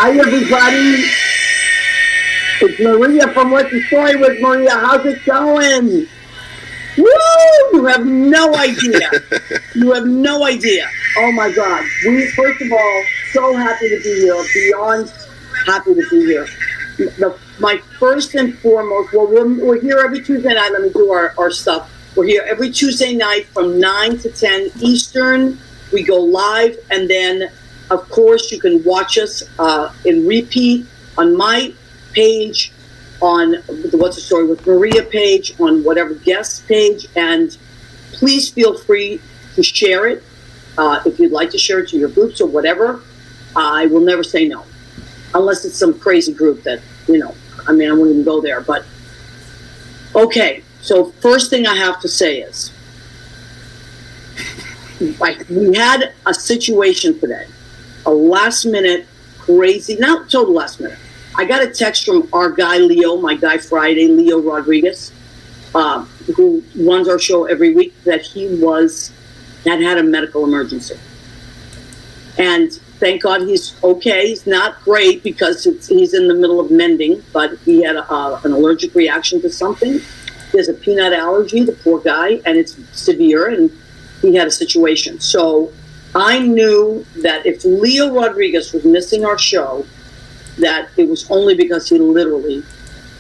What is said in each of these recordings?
Hi, everybody. It's Maria from What's the Story with Maria. How's it going? Woo! You have no idea. You have no idea. Oh, my God. We, first of all, so happy to be here. Beyond happy to be here. My first and foremost, well, we're here every Tuesday night. Let me do our stuff. We're here every Tuesday night from 9 to 10 Eastern. We go live, and then, of course, you can watch us in repeat on my page, on the What's the Story with Maria page, on whatever guest page, and please feel free to share it. If you'd like to share it to your groups or whatever, I will never say no. Unless it's some crazy group that, I won't even go there. But, okay, so first thing I have to say is, we had a situation today, a last minute, crazy, not total last minute. I got a text from our guy, Leo, my guy Friday, Leo Rodriguez, who runs our show every week, that he had a medical emergency. And thank God he's okay. He's not great because he's in the middle of mending, but he had an allergic reaction to something. He has a peanut allergy, the poor guy, and it's severe, and he had a situation. So I knew that if Leo Rodriguez was missing our show, that it was only because he literally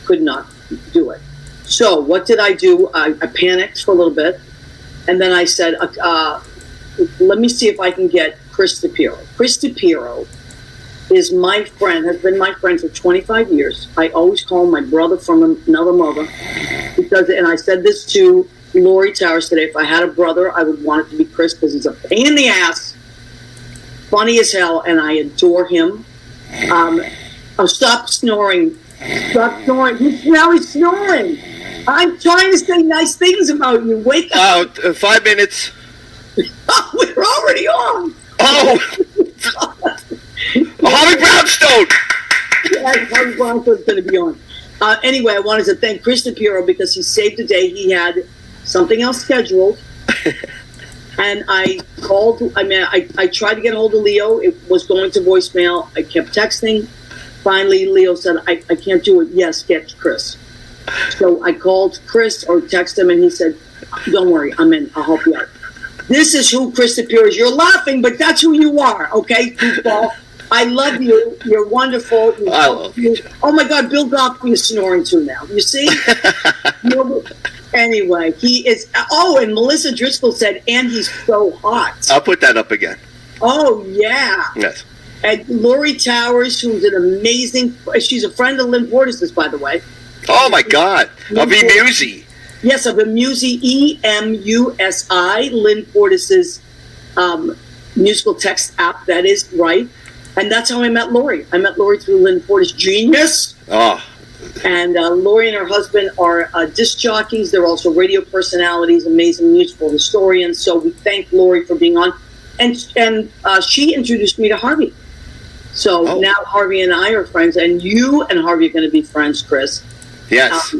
could not do it. So what did I do? I panicked for a little bit, and then I said, let me see if I can get Chris DePiero. Chris DePiero is my friend, has been my friend for 25 years. I always call him my brother from another mother. And I said this to Lori Towers today, if I had a brother, I would want it to be Chris, because he's a pain in the ass, funny as hell, and I adore him. Stop snoring. Stop snoring. Now he's snoring. I'm trying to say nice things about you. Wake up. 5 minutes. We're already on. Oh! Harvey Brownstone! Yeah, Harvey Brownstone's going to be on. Anyway, I wanted to thank Chris DePiero because he saved the day. He had something else scheduled. And I called, I tried to get a hold of Leo. It was going to voicemail. I kept texting. Finally, Leo said, I can't do it. Yes, get Chris. So I called Chris or texted him, and he said, don't worry, I'm in. I'll help you out. This is who Chris DePiero is. You're laughing, but that's who you are, okay, goofball? I love you. You're wonderful. I love you. Oh, my God, Bill Goffman is snoring too now. You see? Anyway, he is. Oh, and Melissa Driscoll said, and he's so hot. I'll put that up again. Oh, yeah. Yes. And Lori Towers, who's an amazing, she's a friend of Lynn Portis's, by the way. Oh, my God. Of Emusi. Yes, of Emusi, EMUSI, Lynn Portis's musical text app. That is right. And that's how I met Lori. I met Lori through Lynn Portis. Genius. Oh. And Lori and her husband are disc jockeys. They're also radio personalities, amazing musical historians. So we thank Lori for being on. And she introduced me to Harvey. So now Harvey and I are friends. And you and Harvey are going to be friends, Chris. Yes.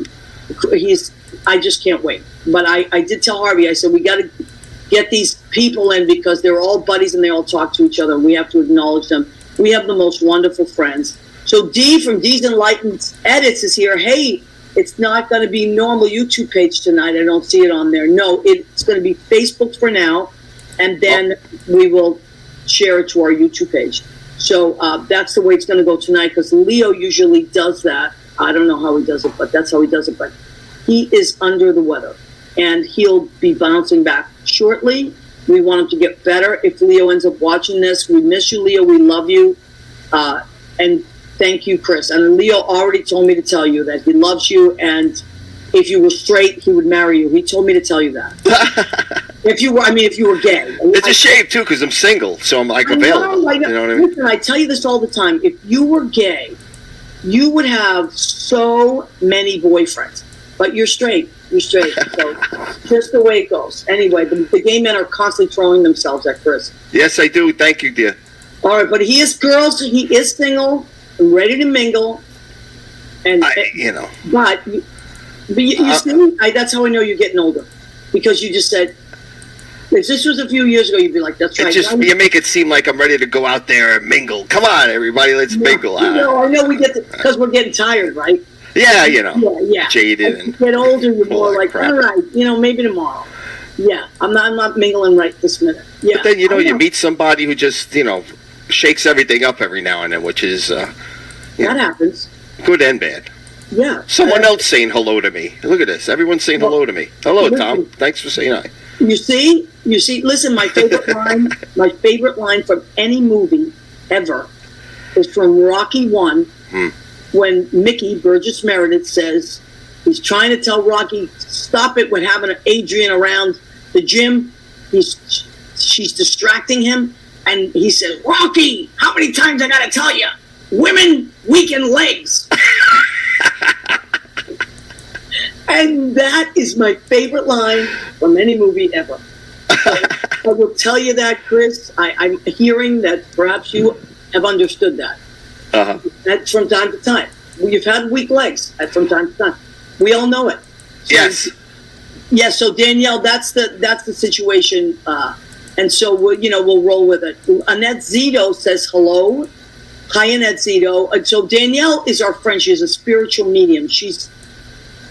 I just can't wait. But I did tell Harvey, I said, we got to get these people in because they're all buddies and they all talk to each other. And we have to acknowledge them. We have the most wonderful friends. So Dee from Dee's Enlightened Edits is here. Hey, it's not going to be normal YouTube page tonight. I don't see it on there. No, it's going to be Facebook for now. And then we will share it to our YouTube page. So that's the way it's going to go tonight because Leo usually does that. I don't know how he does it, but that's how he does it. But he is under the weather, and he'll be bouncing back shortly. We want him to get better. If Leo ends up watching this, we miss you, Leo. We love you. And thank you, Chris. And Leo already told me to tell you that he loves you, and if you were straight, he would marry you. He told me to tell you that. If you were gay. It's a shame, too, because I'm single, so I'm, available. I know. You know what I mean? Listen, I tell you this all the time. If you were gay, you would have so many boyfriends. But you're straight. You're straight. So just the way it goes. Anyway, the gay men are constantly throwing themselves at Chris. Yes, I do. Thank you, dear. All right, but he is he is single, ready to mingle. And But you see, that's how I know you're getting older. Because you just said, If this was a few years ago, you'd be like, "That's right." You make it seem like I'm ready to go out there and mingle. Come on, everybody, let's mingle. I know we get because we're getting tired, right? Yeah, Yeah. Jaded. As you get older, you're more like, all right, maybe tomorrow. Yeah, I'm not mingling right this minute. Yeah, but then you meet somebody who just shakes everything up every now and then, which is that happens. Good and bad. Yeah. Someone else saying hello to me. Look at this. Everyone's saying hello to me. Hello, Tom. Thanks for saying hi. You see. Listen, my favorite line from any movie ever is from Rocky 1, when Mickey Burgess Meredith says he's trying to tell Rocky, stop it with having Adrian around the gym. She's distracting him, and he says, Rocky, how many times I gotta tell you, women weaken legs. And that is my favorite line from any movie ever. So I will tell you that, Chris. I'm hearing that perhaps you have understood that. That's from time to time. You've had weak legs from time to time. We all know it. So, yes. Yeah. So Danielle, that's the situation, and so we'll roll with it. Annette Zito says hello. Hi, Annette Zito. And so Danielle is our friend. She's a spiritual medium. She's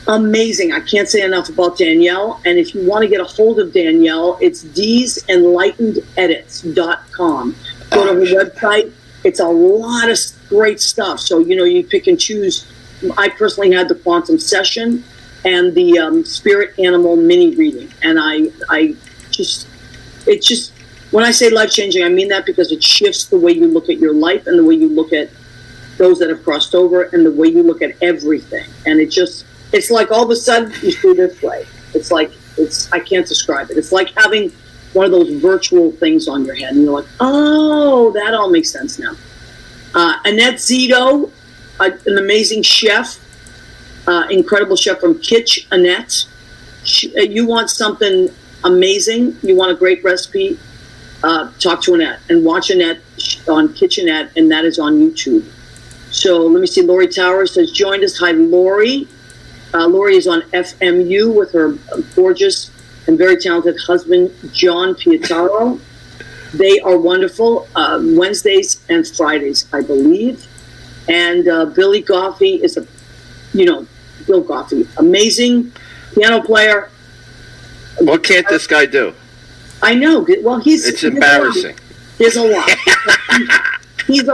amazing. I can't say enough about Danielle. And if you want to get a hold of Danielle, it's D'sEnlightenedEdits.com. Go to her website. It's a lot of great stuff. So, you pick and choose. I personally had the quantum session and the spirit animal mini reading. And when I say life-changing, I mean that because it shifts the way you look at your life and the way you look at those that have crossed over and the way you look at everything. And it's like all of a sudden you see this way. I can't describe it. It's like having one of those virtual things on your head and you're like, oh, that all makes sense now. Annette Zito, an amazing chef, incredible chef from Kitsch Annette. You want something amazing, you want a great recipe, talk to Annette and watch Annette on Kitchenette, and that is on YouTube. So let me see. Lori Towers has joined us. Hi, Lori. Lori is on FMU with her gorgeous and very talented husband, John Pietaro. They are wonderful. Wednesdays and Fridays, I believe. And Billy Goffey is Bill Goffey, amazing piano player. What can't this guy do? I know. Well, it's embarrassing. There's a lot.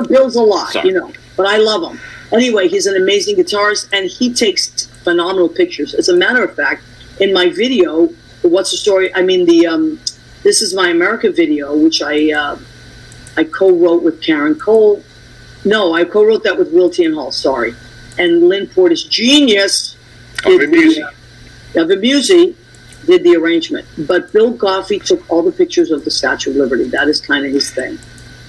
Bill's a lot, Sorry. But I love him. Anyway, he's an amazing guitarist, and he takes phenomenal pictures. As a matter of fact, in my video, What's the Story? I mean, the This Is My America video, which I co-wrote with Karen Cole. No, I co-wrote that with Will T. and Hall, sorry. And Lynn Portis, genius, of Amusey, did the arrangement. But Bill Goffey took all the pictures of the Statue of Liberty. That is kind of his thing.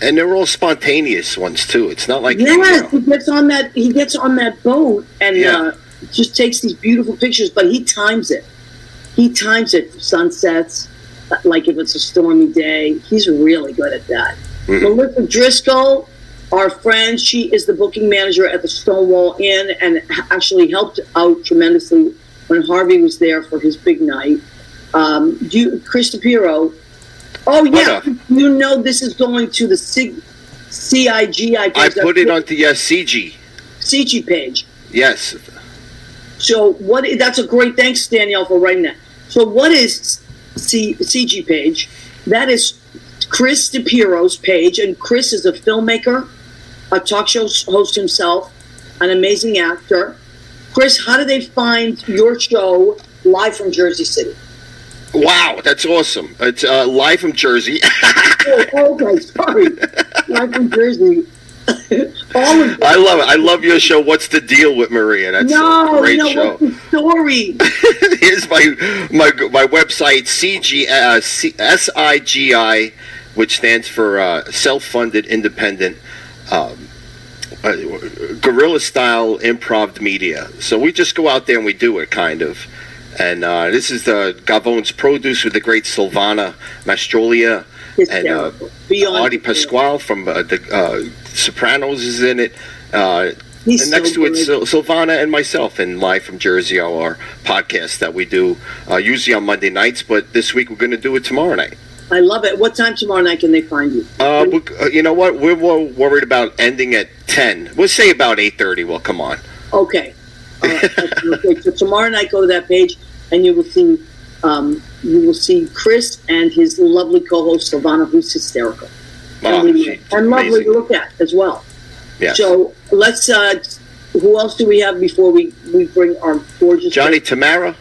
And they're all spontaneous ones too. It's not like he gets on that boat and just takes these beautiful pictures. But he times it. He times it for sunsets, like if it's a stormy day. He's really good at that. Mm-hmm. Melissa Driscoll, our friend, she is the booking manager at the Stonewall Inn and actually helped out tremendously when Harvey was there for his big night. Chris DePiero. Oh, yeah. This is going to the CIGI page. I put it onto the CG. CG page. Yes. So that's a great, thanks, Danielle, for writing that. So what is CG page? That is Chris DePiero's page, and Chris is a filmmaker, a talk show host himself, an amazing actor. Chris, how do they find your show live from Jersey City? Wow, that's awesome. It's live from Jersey. Okay, sorry. Live from Jersey. I love it. I love your show, What's the Deal with Maria? That's a great show. What's the story? Here's my website, SIGI, which stands for Self-Funded Independent Guerrilla-Style Improv Media. So we just go out there and we do it, kind of. And this is the Gavon's produce with the great Silvana Mastrolia and Artie Pasquale from the Sopranos is in it. And next to it, Silvana and myself in Live from Jersey, our podcast that we do usually on Monday nights. But this week we're going to do it tomorrow night. I love it. What time tomorrow night can they find you? You know what? We're more worried about ending at 10. We'll say about 8:30. Well, come on. Okay. Okay. So tomorrow night, go to that page, and you will see Chris and his lovely co-host Silvana, who's hysterical and lovely to look at as well. Yeah. So let's. Who else do we have before we bring our gorgeous Johnny Tamara?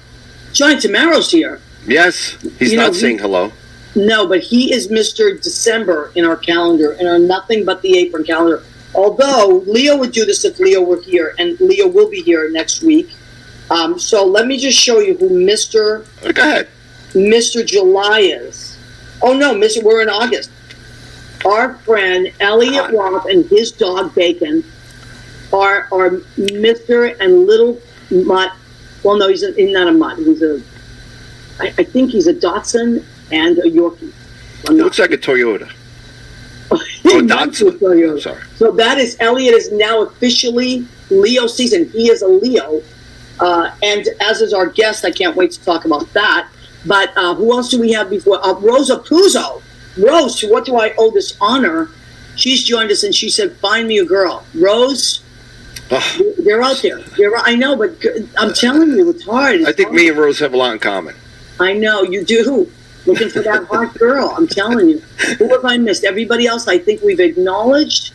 Johnny Tamaro's here. Yes, he's not saying hello. No, but he is Mr. December in our calendar, in our Nothing But the Apron calendar. Although Leo would do this if Leo were here, and Leo will be here next week. So let me just show you who Mr. Go ahead. Mr. July is. Oh no, we're in August. Our friend Elliot Roth and his dog Bacon are Mr. and Little Mutt. Well, no, he's not a mutt. I think he's a Dachshund and a Yorkie. It looks like a Toyota. Dachshund. Toyota. Sorry. So that is, Elliot is now officially Leo season. He is a Leo. And as is our guest, I can't wait to talk about that. But who else do we have before? Rosa Puzo. Rose, to what do I owe this honor? She's joined us and she said, find me a girl. Rose, they're out there. I know, but I'm telling you, it's hard. I think me and Rose have a lot in common. I know, you do. Looking for that hot girl, I'm telling you. Who have I missed? Everybody else I think we've acknowledged.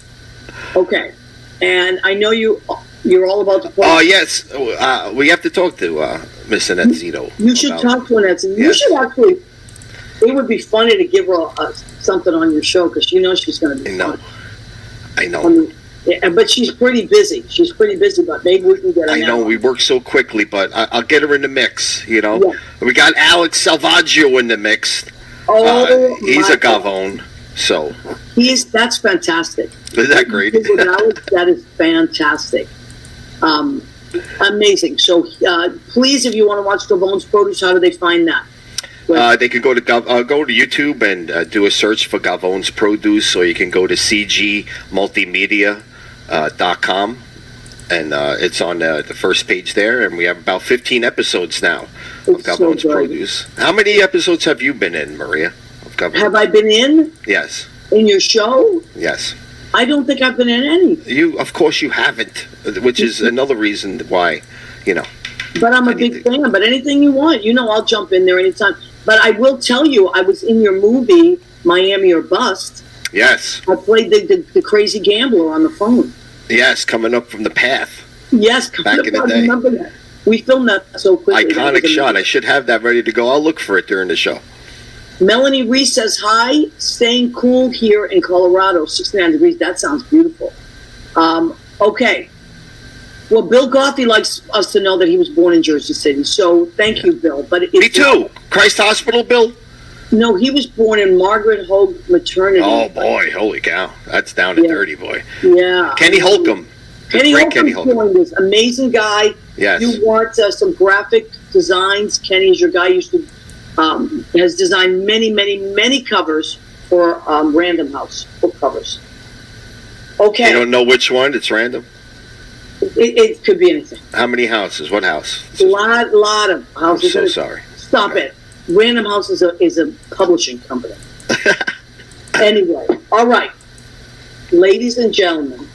Okay. And I know you're all about the play. Oh, yes. We have to talk to Miss Annette Zito. You should talk to Annette. Yes. You should actually, it would be funny to give her something on your show because you know she's going to be fun. I know. Yeah, but she's pretty busy. But maybe we can get her. I know, we work so quickly, but I'll get her in the mix, you know. Yeah. We got Alex Salvaggio in the mix. Oh, he's a Gavone, so. That's fantastic. Isn't that great? That is fantastic. Amazing. So please, if you want to watch Gavone's Produce, how do they find that? They can go to YouTube and do a search for Gavone's Produce, or you can go to cgmultimedia.com, and it's on the first page there, and we have about 15 episodes now of Gavone's Produce. How many episodes have you been in, Maria? Have I been in? Yes. In your show? Yes. I don't think I've been in any. Of course you haven't, which is another reason why, you know. But I'm a big fan. But anything you want, I'll jump in there anytime. But I will tell you, I was in your movie, Miami or Bust. Yes. I played the crazy gambler on the phone. Yes, coming up from the path. Yes. Back in the day. I remember that. We filmed that so quickly. Iconic shot. I should have that ready to go. I'll look for it during the show. Melanie Reese says, hi, staying cool here in Colorado, 69 degrees. That sounds beautiful. Okay. Well, Bill Goffey likes us to know that he was born in Jersey City. So thank you, Bill. But me too. Christ Hospital, Bill? No, he was born in Margaret Hogue Maternity. Oh, boy. Holy cow. That's down and dirty, boy. Yeah. Kenny Holcomb. Kenny Holcomb is amazing guy. Yes. You want some graphic designs. Kenny is your guy. Used to has designed many covers for Random House book covers. Okay. You don't know which one? It's random? It could be anything. How many houses? What house? A lot of houses. I'm so sorry. Stop it. Random House is a publishing company. Anyway, all right. Ladies and gentlemen,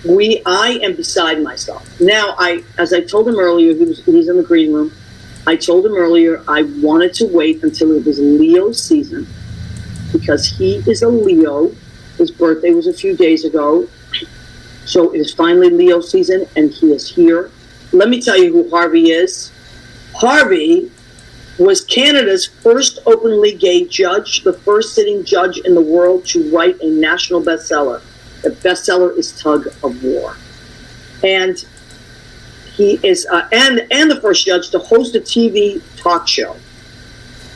I am beside myself. Now, as I told him earlier, he's in the green room. I told him earlier I wanted to wait until it was Leo season because he is a Leo. His birthday was a few days ago. So it is finally Leo season, and he is here. Let me tell you who Harvey is. Harvey was Canada's first openly gay judge, the first sitting judge in the world to write a national bestseller. The bestseller is Tug of War. And he is, and the first judge to host a TV talk show.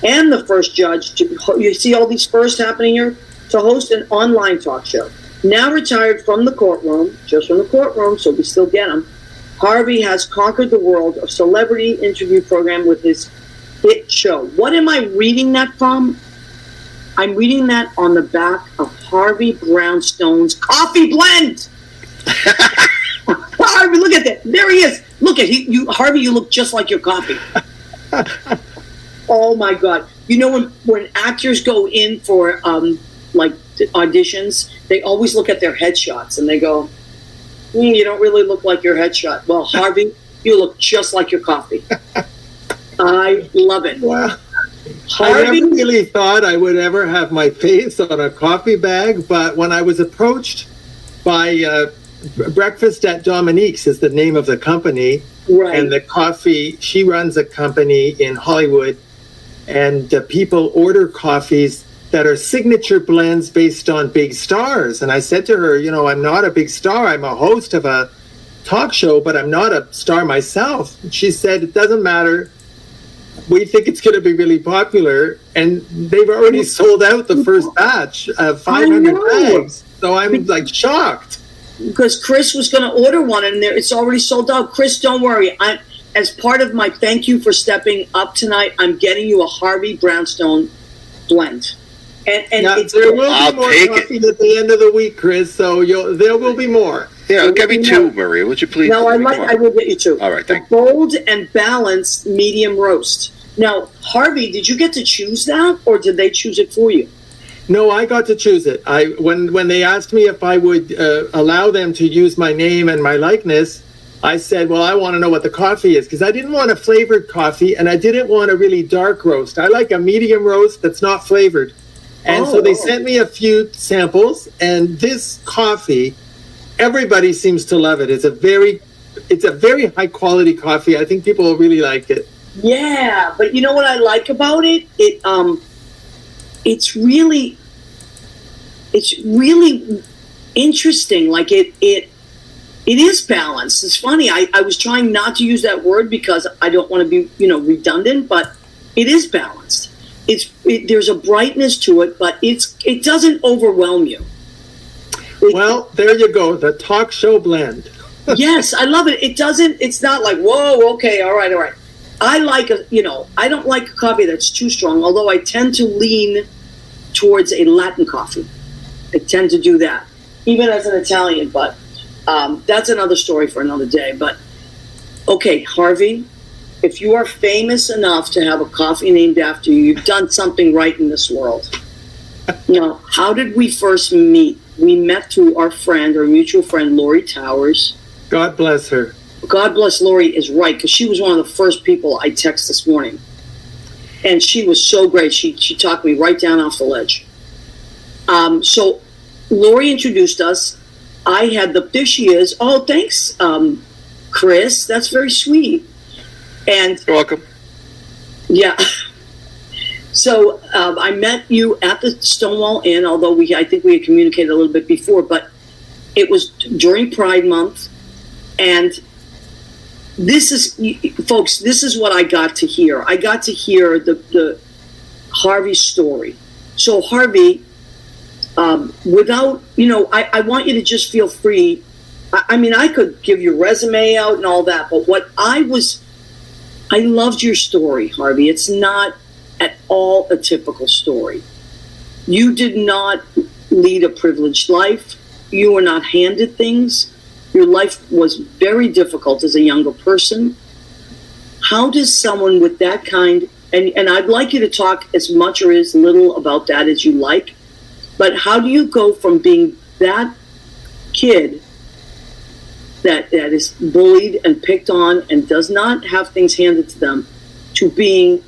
And the first judge you see all these firsts happening here, to host an online talk show. Now retired from the courtroom, just from the courtroom, so we still get him, Harvey has conquered the world of celebrity interview program with his hit show. What am I reading that from? I'm reading that on the back of Harvey Brownstone's coffee blend. Harvey, look at that. There he is. Look at you, Harvey. You look just like your coffee. Oh my God! You know when actors go in for like auditions, they always look at their headshots and they go, "You don't really look like your headshot." Well, Harvey, you look just like your coffee. I love it. Wow. Harvey, I never really thought I would ever have my face on a coffee bag, but when I was approached by Breakfast at Dominique's is the name of the company, right? And the coffee, she runs a company in Hollywood, and people order coffees that are signature blends based on big stars. And I said to her, you know, I'm not a big star. I'm a host of a talk show, but I'm not a star myself. She said, it doesn't matter. We think it's going to be really popular. And they've already sold out the first batch of 500 bags. So I'm like shocked. Because Chris was going to order one and it's already sold out. Chris, don't worry. As part of my thank you for stepping up tonight, I'm getting you a Harvey Brownstone blend. And now, it's, there will be more coffee at the end of the week, Chris. So there will be more. Yeah, get me two, Maria. Would you please? No, I will get you two. All right, thank you. Bold and balanced medium roast. Now, Harvey, did you get to choose that, or did they choose it for you? No, I got to choose it. When they asked me if I would allow them to use my name and my likeness, I said, well, I want to know what the coffee is, because I didn't want a flavored coffee, and I didn't want a really dark roast. I like a medium roast that's not flavored. And so they sent me a few samples, and this coffee, everybody seems to love it. It's a very high quality coffee. I think people will really like it. Yeah, but you know what I like about it? It's really interesting. Like it is balanced. It's funny. I was trying not to use that word because I don't want to be, redundant, but it is balanced. There's a brightness to it, but it doesn't overwhelm you. Well, there you go. The talk show blend. Yes, I love it. It's not like, whoa, okay, all right. I like I don't like a coffee that's too strong, although I tend to lean towards a Latin coffee. I tend to do that, even as an Italian, but that's another story for another day. But, okay, Harvey, if you are famous enough to have a coffee named after you, you've done something right in this world. Now, how did we first meet? We met through our mutual friend, Lori Towers. God bless her. God bless Lori is right, because she was one of the first people I texted this morning. And she was so great. She talked me right down off the ledge. So Lori introduced us. I had there she is. Oh, thanks, Chris. That's very sweet. And you're welcome. Yeah. So I met you at the Stonewall Inn, although I think we had communicated a little bit before, but it was during Pride Month. And this is what I got to hear. I got to hear the Harvey story. So Harvey, without, I want you to just feel free. I mean, I could give your resume out and all that, but I loved your story, Harvey. It's not at all a typical story. You did not lead a privileged life. You were not handed things. Your life was very difficult as a younger person. How does someone with that kind, and I'd like you to talk as much or as little about that as you like, but how do you go from being that kid that is bullied and picked on and does not have things handed to them to being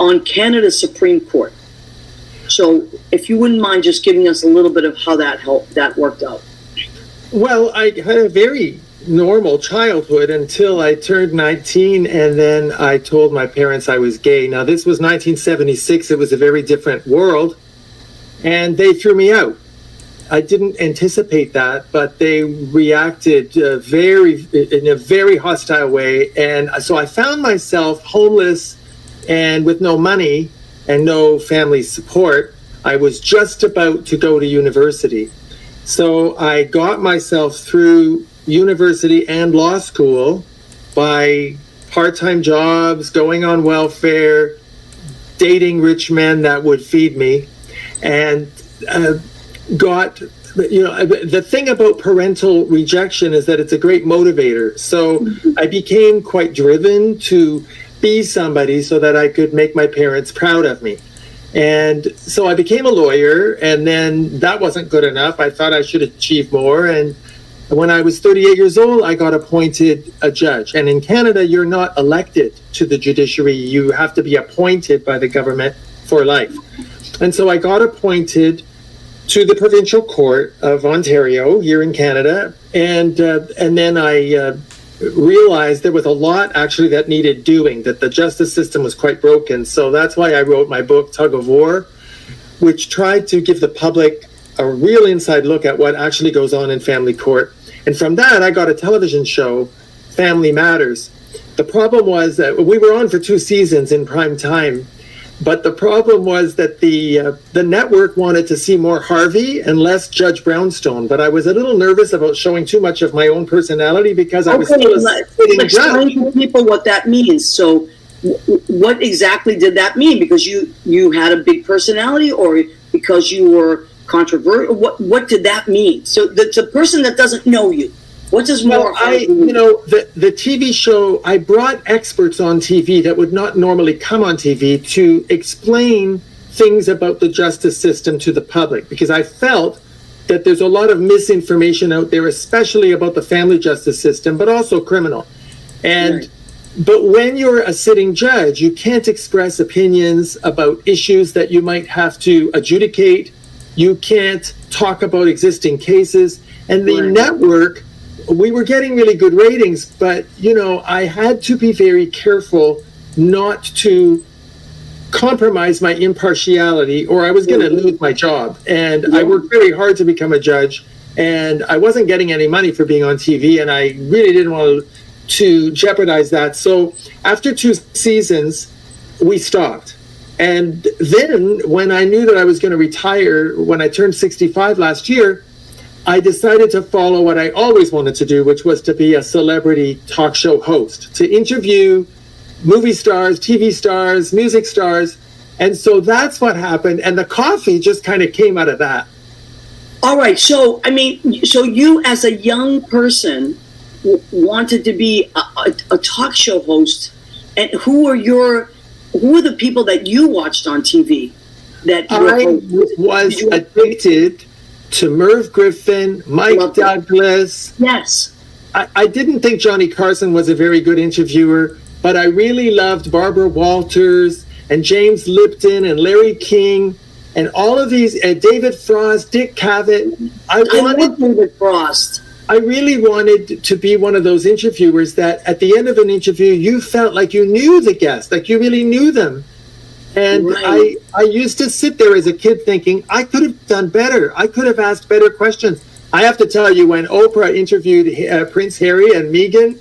on Canada's Supreme Court? So if you wouldn't mind just giving us a little bit of how that worked out. Well, I had a very normal childhood until I turned 19, and then I told my parents I was gay. Now, this was 1976. It was a very different world, and they threw me out. I didn't anticipate that, but they reacted in a very hostile way, and so I found myself homeless and with no money and no family support. I was just about to go to university. So I got myself through university and law school by part-time jobs, going on welfare, dating rich men that would feed me, and the thing about parental rejection is that it's a great motivator. So I became quite driven to be somebody so that I could make my parents proud of me. And so I became a lawyer, and then that wasn't good enough. I thought I should achieve more. And when I was 38 years old, I got appointed a judge. And in Canada, you're not elected to the judiciary. You have to be appointed by the government for life. And so I got appointed to the Provincial Court of Ontario here in Canada. And then I realized there was a lot actually that needed doing, that the justice system was quite broken. So that's why I wrote my book, Tug of War, which tried to give the public a real inside look at what actually goes on in family court. And from that, I got a television show, Family Matters. The problem was that we were on for 2 seasons in prime time, but the problem was that the network wanted to see more Harvey and less Judge Brownstone. But I was a little nervous about showing too much of my own personality because I was still a sitting judge. Explain to people what that means. So, what exactly did that mean? Because you had a big personality, or because you were controversial? What did that mean? So, the person that doesn't know you, what does more? The TV show, I brought experts on TV that would not normally come on TV to explain things about the justice system to the public, because I felt that there's a lot of misinformation out there, especially about the family justice system, but also criminal. And but when you're a sitting judge, you can't express opinions about issues that you might have to adjudicate. You can't talk about existing cases. And the network, we were getting really good ratings, but, I had to be very careful not to compromise my impartiality, or I was going to lose my job. And I worked very hard to become a judge, and I wasn't getting any money for being on TV, and I really didn't want to jeopardize that. So after 2 seasons, we stopped. And then when I knew that I was going to retire, when I turned 65 last year, I decided to follow what I always wanted to do, which was to be a celebrity talk show host, to interview movie stars, TV stars, music stars. And so that's what happened. And the coffee just kind of came out of that. All right. So, so you as a young person wanted to be a talk show host. And who are the people that you watched on TV? That I was addicted to Merv Griffin, Mike Douglas. Yes. I didn't think Johnny Carson was a very good interviewer, but I really loved Barbara Walters and James Lipton and Larry King and all of these, David Frost, Dick Cavett. I love David Frost. I really wanted to be one of those interviewers that at the end of an interview, you felt like you knew the guest, like you really knew them. And I used to sit there as a kid thinking, I could have done better. I could have asked better questions. I have to tell you, when Oprah interviewed Prince Harry and Meghan,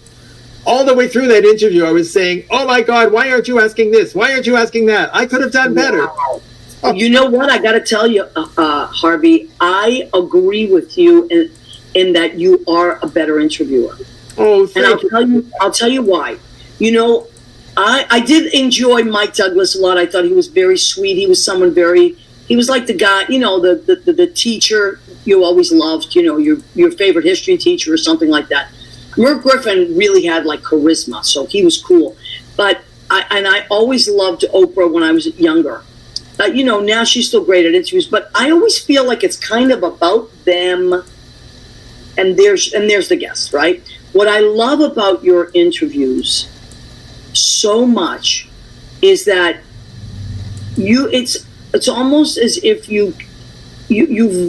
all the way through that interview, I was saying, oh my God, why aren't you asking this? Why aren't you asking that? I could have done better. Wow. You know what? I got to tell you, Harvey, I agree with you in that you are a better interviewer. Oh, thank you. I'll tell you why. I did enjoy Mike Douglas a lot. I thought he was very sweet. He was he was like the guy, the teacher you always loved, your favorite history teacher or something like that. Merv Griffin really had like charisma, so he was cool. But I always loved Oprah when I was younger. Now she's still great at interviews, but I always feel like it's kind of about them, and there's the guest, right? What I love about your interviews so much is that it's almost as if you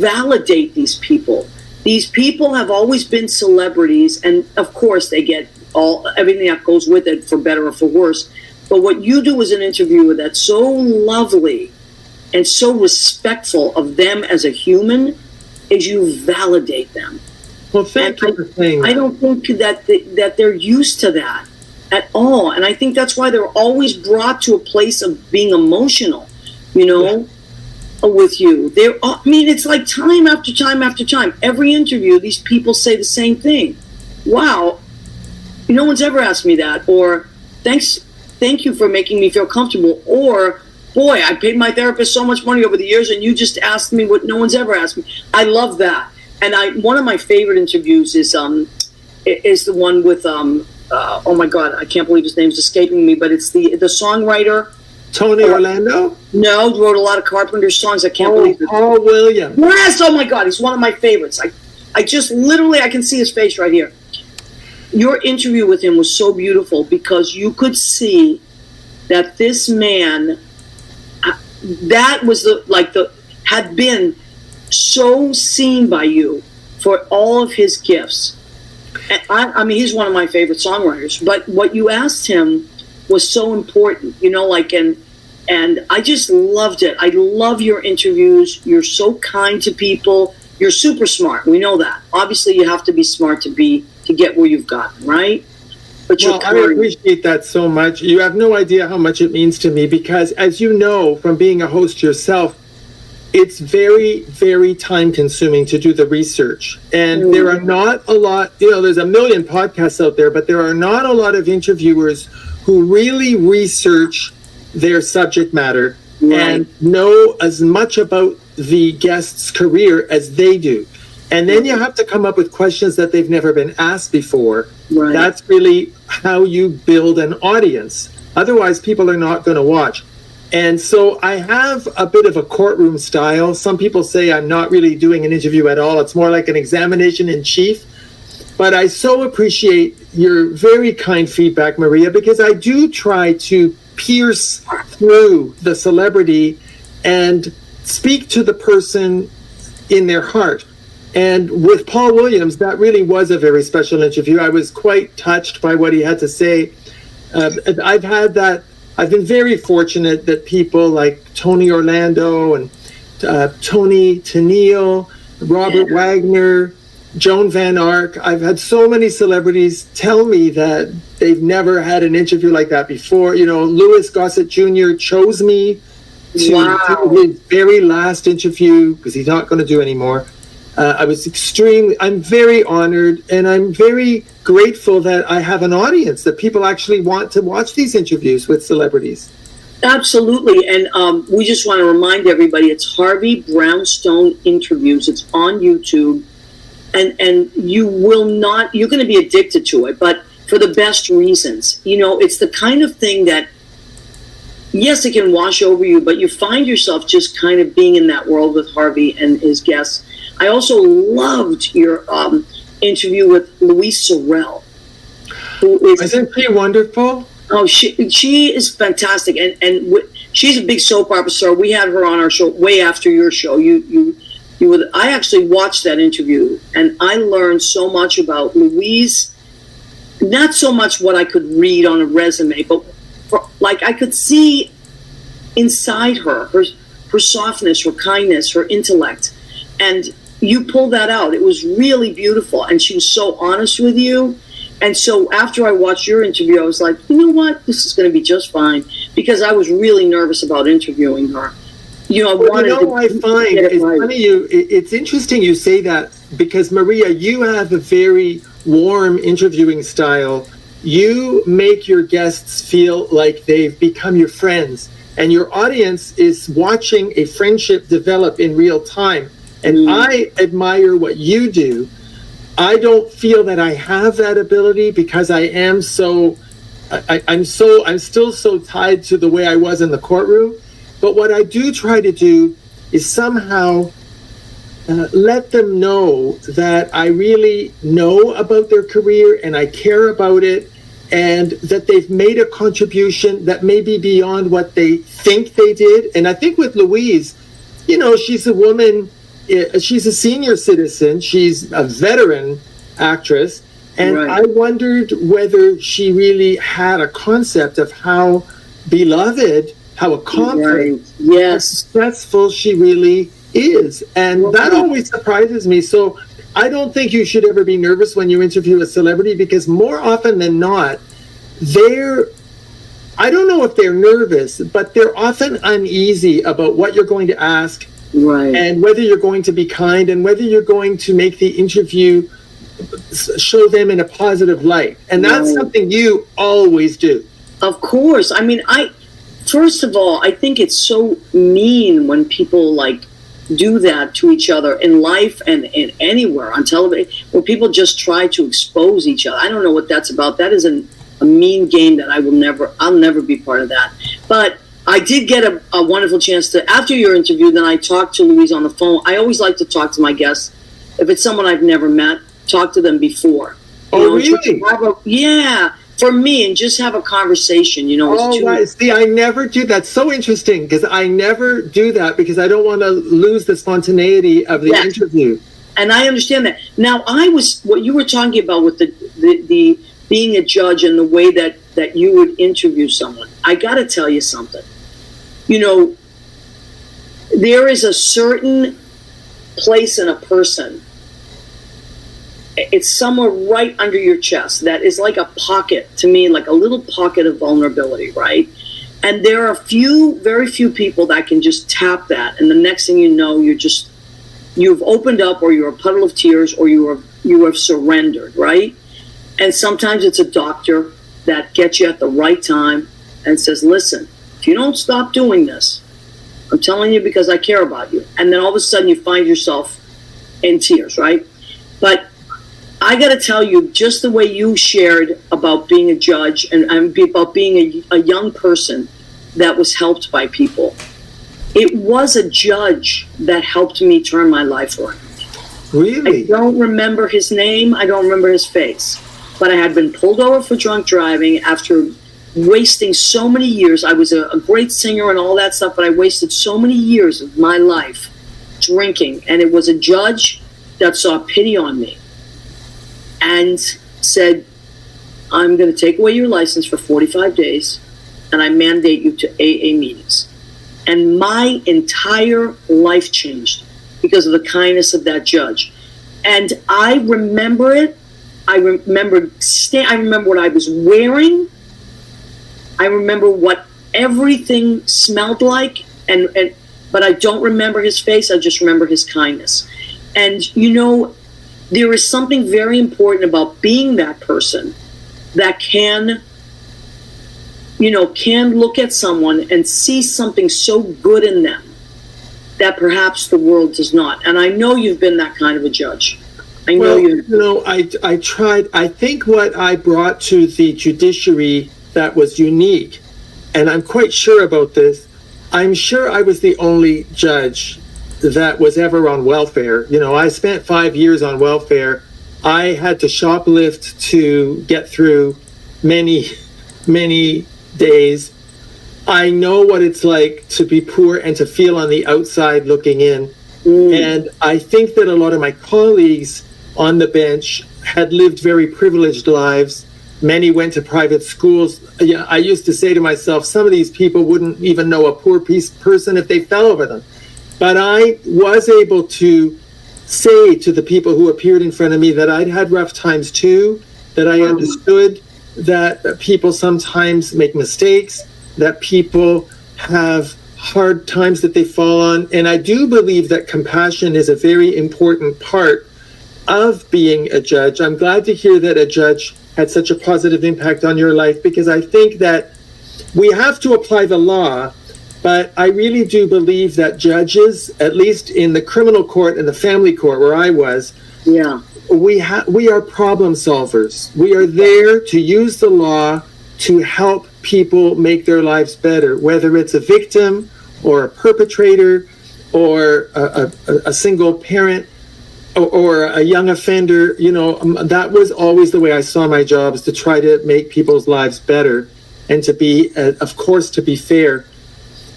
validate these people. These people have always been celebrities, and of course they get everything that goes with it, for better or for worse. But what you do as an interviewer that's so lovely and so respectful of them as a human is you validate them. Well, thank you for saying that. I don't think that they're used to that at all. And I think that's why they're always brought to a place of being emotional, with you. It's like time after time after time. Every interview, these people say the same thing. Wow, no one's ever asked me that. Or, thank you for making me feel comfortable. Or, boy, I paid my therapist so much money over the years and you just asked me what no one's ever asked me. I love that. And one of my favorite interviews is the one with oh my God, I can't believe his name's escaping me, but it's the songwriter. Tony Orlando? No, wrote a lot of Carpenter songs. I can't believe it. Paul Williams. Yes, oh my God, he's one of my favorites. I just literally, I can see his face right here. Your interview with him was so beautiful because you could see that this man, that was had been so seen by you for all of his gifts. And I mean, he's one of my favorite songwriters, but what you asked him was so important, and I just loved it. I love your interviews. You're so kind to people. You're super smart. We know that. Obviously, you have to be smart to get where you've gotten, right? But I appreciate that so much. You have no idea how much it means to me because, as you know, from being a host yourself, it's very, very time consuming to do the research. And there are not a lot, there's a million podcasts out there, but there are not a lot of interviewers who really research their subject matter and know as much about the guest's career as they do. And then you have to come up with questions that they've never been asked before. Right. That's really how you build an audience. Otherwise, people are not going to watch. And so I have a bit of a courtroom style. Some people say I'm not really doing an interview at all. It's more like an examination in chief. But I so appreciate your very kind feedback, Maria, because I do try to pierce through the celebrity and speak to the person in their heart. And with Paul Williams, that really was a very special interview. I was quite touched by what he had to say. I've been very fortunate that people like Tony Orlando and Tony Tennille, Robert Wagner, Joan Van Ark. I've had so many celebrities tell me that they've never had an interview like that before. Louis Gossett Jr. chose me to do his very last interview because he's not going to do anymore. I'm very honored, and I'm very grateful that I have an audience, that people actually want to watch these interviews with celebrities. Absolutely. And we just want to remind everybody, it's Harvey Brownstone Interviews. It's on YouTube. And you're going to be addicted to it, but for the best reasons. It's the kind of thing that, yes, it can wash over you, but you find yourself just kind of being in that world with Harvey and his guests. I also loved your interview with Louise Sorel. Isn't she wonderful? Oh, she is fantastic, and she's a big soap opera star. We had her on our show way after your show. I actually watched that interview, and I learned so much about Louise. Not so much what I could read on a resume, but I could see inside her softness, her kindness, her intellect, and you pulled that out. It was really beautiful, and she was so honest with you. And so after I watched your interview, I was like, you know what? This is going to be just fine, because I was really nervous about interviewing her. It's interesting you say that, because Maria, you have a very warm interviewing style. You make your guests feel like they've become your friends, and your audience is watching a friendship develop in real time. And I admire what you do. I don't feel that I have that ability because I am I'm still so tied to the way I was in the courtroom. But what I do try to do is somehow let them know that I really know about their career and I care about it, and that they've made a contribution that may be beyond what they think they did. And I think with Louise, she's a woman. She's a senior citizen. She's a veteran actress. And I wondered whether she really had a concept of how beloved, how accomplished, how successful she really is. And that always surprises me. So I don't think you should ever be nervous when you interview a celebrity, because more often than not, I don't know if they're nervous, but they're often uneasy about what you're going to ask. Right. And whether you're going to be kind, and whether you're going to make the interview show them in a positive light. And that's something you always do. Of course. I mean, first of all, I think it's so mean when people do that to each other in life and anywhere on television, where people just try to expose each other. I don't know what that's about. That is a mean game that I'll never be part of that. But I did get a wonderful chance to, after your interview, then I talked to Louise on the phone. I always like to talk to my guests. If it's someone I've never met, talk to them before. Really? Yeah, for me, and just have a conversation, Right. See, I never do that. So interesting, because I never do that because I don't want to lose the spontaneity of the interview. And I understand that. Now, what you were talking about with the being a judge and the way that you would interview someone, I got to tell you something. There is a certain place in a person. It's somewhere right under your chest that is like a pocket to me, like a little pocket of vulnerability, right? And there are very few people that can just tap that, and the next thing you know, you've opened up, or you're a puddle of tears, or you have surrendered, right? And sometimes it's a doctor that gets you at the right time and says, listen, if you don't stop doing this, I'm telling you because I care about you. And then all of a sudden you find yourself in tears, right? But I got to tell you, just the way you shared about being a judge and about being a young person that was helped by people, it was a judge that helped me turn my life around. Really? I don't remember his name. I don't remember his face. But I had been pulled over for drunk driving after wasting so many years. I was a great singer and all that stuff, but I wasted so many years of my life drinking. And it was a judge that saw pity on me and said, I'm going to take away your license for 45 days, and I mandate you to AA meetings. And my entire life changed because of the kindness of that judge. And I remember it. I remember what I was wearing. I remember what everything smelled like, but I don't remember his face. I just remember his kindness. And there is something very important about being that person that can look at someone and see something so good in them that perhaps the world does not. And I know you've been that kind of a judge. I know I tried. I think what I brought to the judiciary that was unique, and I'm quite sure about this, I'm sure I was the only judge that was ever on welfare. I spent 5 years on welfare. I had to shoplift to get through many, many days. I know what it's like to be poor and to feel on the outside looking in. And I think that a lot of my colleagues on the bench had lived very privileged lives. Many went to private schools. I used to say to myself, some of these people wouldn't even know a poor person if they fell over them. But I was able to say to the people who appeared in front of me that I'd had rough times too, that I understood that people sometimes make mistakes, that people have hard times that they fall on. And I do believe that compassion is a very important part of being a judge. I'm glad to hear that a judge had such a positive impact on your life, because I think that we have to apply the law. But I really do believe that judges, at least in the criminal court and the family court where I was, we are problem solvers. We are there to use the law to help people make their lives better, whether it's a victim or a perpetrator or a single parent or a young offender. That was always the way I saw my jobs, to try to make people's lives better and to be, of course, to be fair.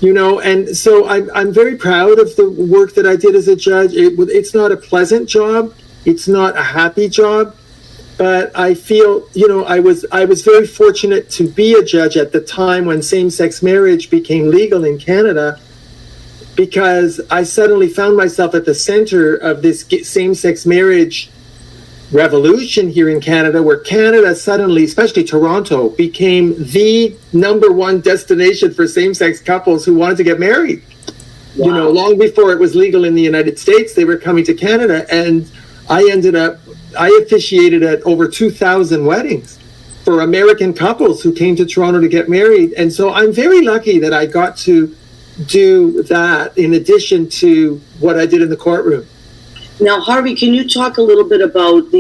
And so I'm very proud of the work that I did as a judge. It's not a pleasant job. It's not a happy job. But I feel, I was very fortunate to be a judge at the time when same-sex marriage became legal in Canada, because I suddenly found myself at the center of this same-sex marriage revolution here in Canada, where Canada suddenly, especially Toronto, became the number one destination for same-sex couples who wanted to get married. Wow. Long before it was legal in the United States, they were coming to Canada, and I officiated at over 2,000 weddings for American couples who came to Toronto to get married. And so I'm very lucky that I got to do that in addition to what I did in the courtroom. Now, Harvey, can you talk a little bit about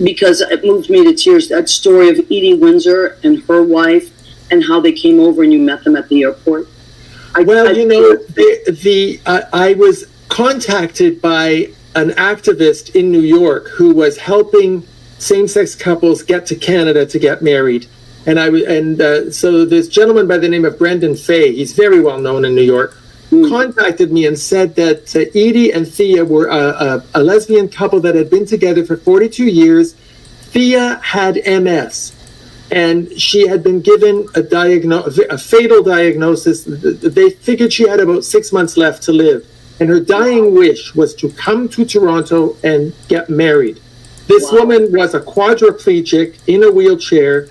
because it moved me to tears, that story of Edie Windsor and her wife and how they came over and you met them at the airport? I was contacted by an activist in New York who was helping same-sex couples get to Canada to get married. So this gentleman by the name of Brendan Fay, he's very well known in New York, contacted me and said that Edie and Thea were a lesbian couple that had been together for 42 years. Thea had MS, and she had been given a fatal diagnosis. They figured she had about 6 months left to live, and her dying wish was to come to Toronto and get married. This woman was a quadriplegic in a wheelchair.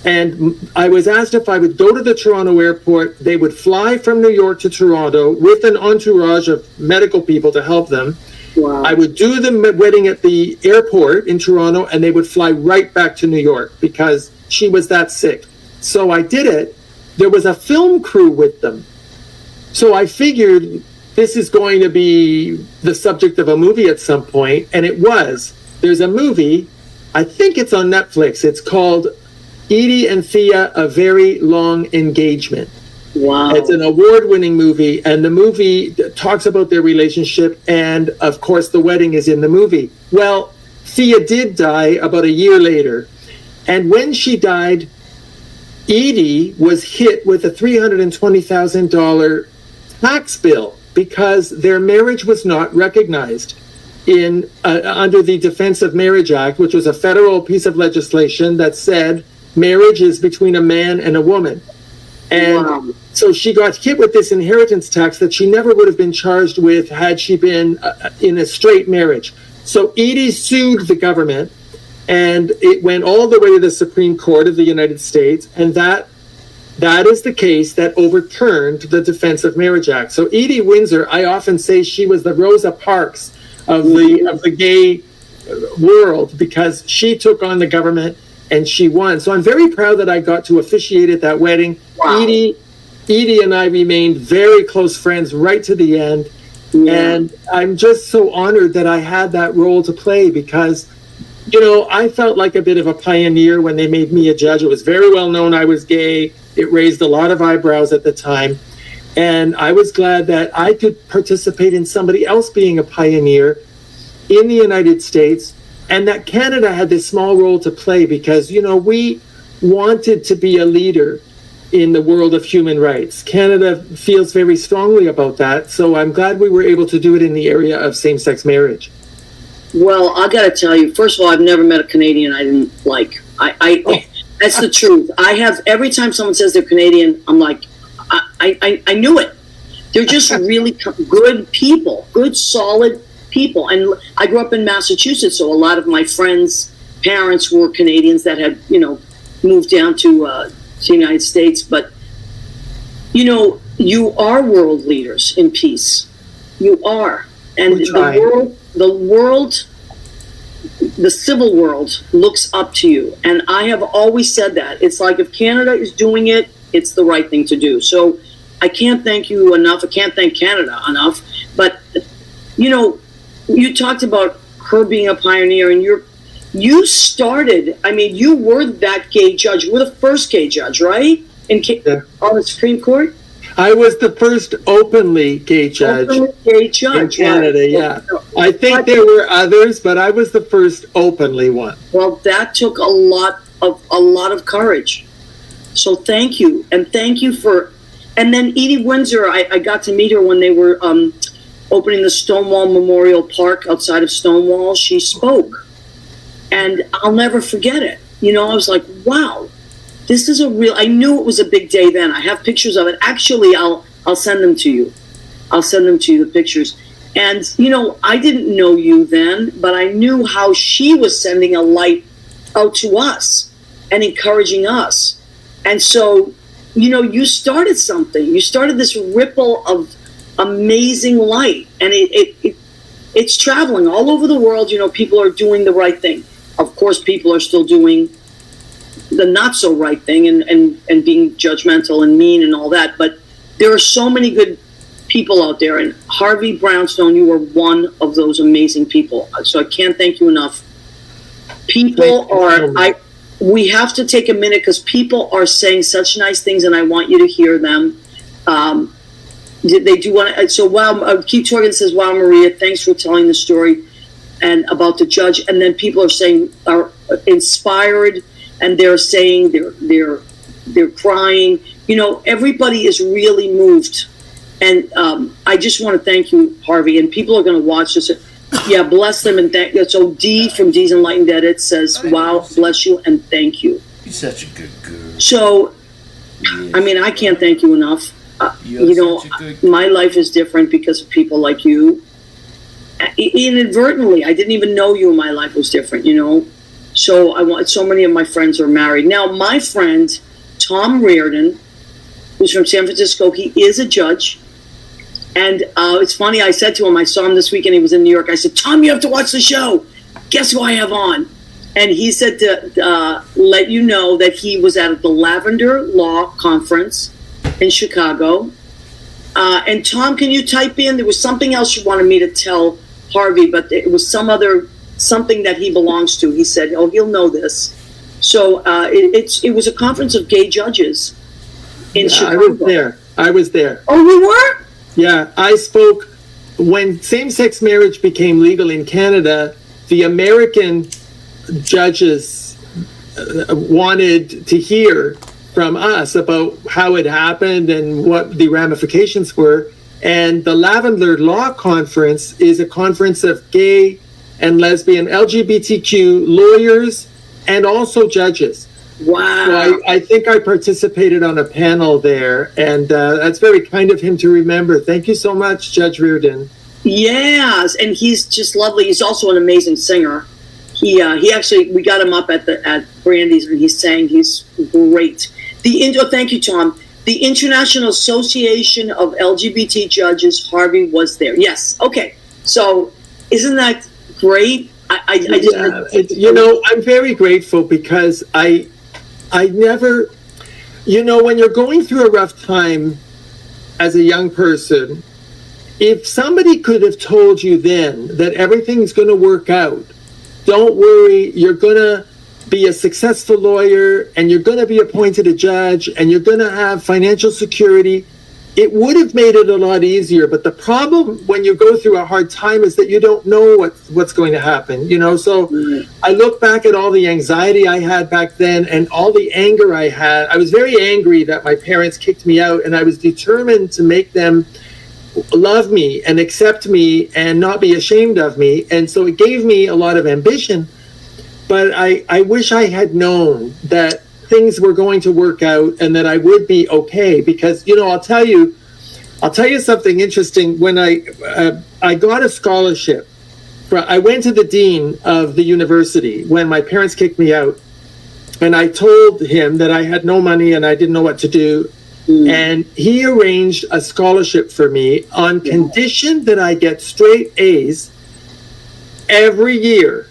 And I was asked if I would go to the Toronto airport. They would fly from New York to Toronto with an entourage of medical people to help them. Wow. I would do the wedding at the airport in Toronto, and they would fly right back to New York because she was that sick. So I did it. There was a film crew with them. So I figured this is going to be the subject of a movie at some point, and it was. There's a movie, I think it's on Netflix. It's called Edie and Thea, A Very Long Engagement. Wow. It's an award-winning movie, and the movie talks about their relationship, and of course the wedding is in the movie. Well, Thea did die about a year later, and when she died, Edie was hit with a $320,000 tax bill because their marriage was not recognized in under the Defense of Marriage Act, which was a federal piece of legislation that said marriage is between a man and a woman. And so she got hit with this inheritance tax that she never would have been charged with had she been in a straight marriage. So Edie sued the government, and it went all the way to the Supreme Court of the United States, and that is the case that overturned the Defense of Marriage Act. So Edie Windsor, I often say she was the Rosa Parks of the gay world because she took on the government and she won. So I'm very proud that I got to officiate at that wedding. Wow. Edie and I remained very close friends right to the end. Yeah. And I'm just so honored that I had that role to play because, I felt like a bit of a pioneer when they made me a judge. It was very well known I was gay. It raised a lot of eyebrows at the time. And I was glad that I could participate in somebody else being a pioneer in the United States, and that Canada had this small role to play because, we wanted to be a leader in the world of human rights. Canada feels very strongly about that, so I'm glad we were able to do it in the area of same-sex marriage. Well, I got to tell you, first of all, I've never met a Canadian I didn't like. That's the truth. Every time someone says they're Canadian, I'm like, I knew it. They're just really good people, good, solid people. And I grew up in Massachusetts, so a lot of my friends' parents were Canadians that had, moved down to the United States. But, you are world leaders in peace. You are. And the world, the civil world looks up to you. And I have always said that. It's like if Canada is doing it, it's the right thing to do. So I can't thank you enough. I can't thank Canada enough. But, you talked about her being a pioneer, and you started, you were that gay judge. You were the first gay judge, right? On the Supreme Court? I was the first openly gay judge in Canada, right. Yeah. I think there were others, but I was the first openly one. Well, that took a lot of courage. So thank you. And thank you and then Edie Windsor, I got to meet her when they were opening the Stonewall Memorial Park outside of Stonewall. She spoke, and I'll never forget it. I was like, wow, this is I knew it was a big day then. I have pictures of it. Actually, I'll send them to you. The pictures. And, I didn't know you then, but I knew how she was sending a light out to us and encouraging us. And so, you started something. You started this ripple of amazing light, and it's traveling all over the world. People are doing the right thing. Of course, people are still doing the not so right thing and being judgmental and mean and all that. But there are so many good people out there, and Harvey Brownstone, you are one of those amazing people. So I can't thank you enough. We have to take a minute because people are saying such nice things, and I want you to hear them. They do want to. So wow, Keith Torgan says, "Wow, Maria, thanks for telling the story and about the judge." And then people are saying are inspired, and they're saying they're crying. You know, everybody is really moved, and I just want to thank you, Harvey. And people are going to watch this. Yeah, bless them and thank you. So D from D's Enlightened Edit says, "Wow, bless you and thank you." You're such a good girl. So, I mean, I can't thank you enough. You know, my life is different because of people like you. Inadvertently, I didn't even know you, and my life was different. You know, so many of my friends are married now. My friend Tom Reardon, who's from San Francisco, he is a judge. And it's funny, I said to him, I saw him this weekend, he was in New York. I said, Tom, you have to watch the show. Guess who I have on? And he said to let you know that he was at the Lavender Law Conference in Chicago. And Tom, can you type in? There was something else you wanted me to tell Harvey, but it was something that he belongs to. He said, oh, he'll know this. So it was a conference of gay judges in Chicago. I was there. Oh, you were? Yeah, I spoke when same-sex marriage became legal in Canada. The American judges wanted to hear from us about how it happened and what the ramifications were. And the Lavender Law Conference is a conference of gay and lesbian, LGBTQ lawyers and also judges. Wow. So I think I participated on a panel there, and that's very kind of him to remember. Thank you so much, Judge Reardon. Yes, and he's just lovely. He's also an amazing singer. He actually, we got him up at Brandy's, and he's great. Thank you, Tom. The International Association of LGBT Judges, Harvey was there. Yes. Okay. So, isn't that great? I'm very grateful because I never, when you're going through a rough time as a young person, if somebody could have told you then that everything's going to work out, don't worry, you're going to be a successful lawyer and you're going to be appointed a judge and you're going to have financial security, it would have made it a lot easier. But the problem when you go through a hard time is that you don't know what's going to happen, So I look back at all the anxiety I had back then and all the anger I had. I was very angry that my parents kicked me out, and I was determined to make them love me and accept me and not be ashamed of me. And so it gave me a lot of ambition. But I wish I had known that things were going to work out and that I would be okay, because I'll tell you something interesting. When I got a scholarship, I went to the dean of the university when my parents kicked me out, and I told him that I had no money and I didn't know what to do, and he arranged a scholarship for me on condition that I get straight A's every year.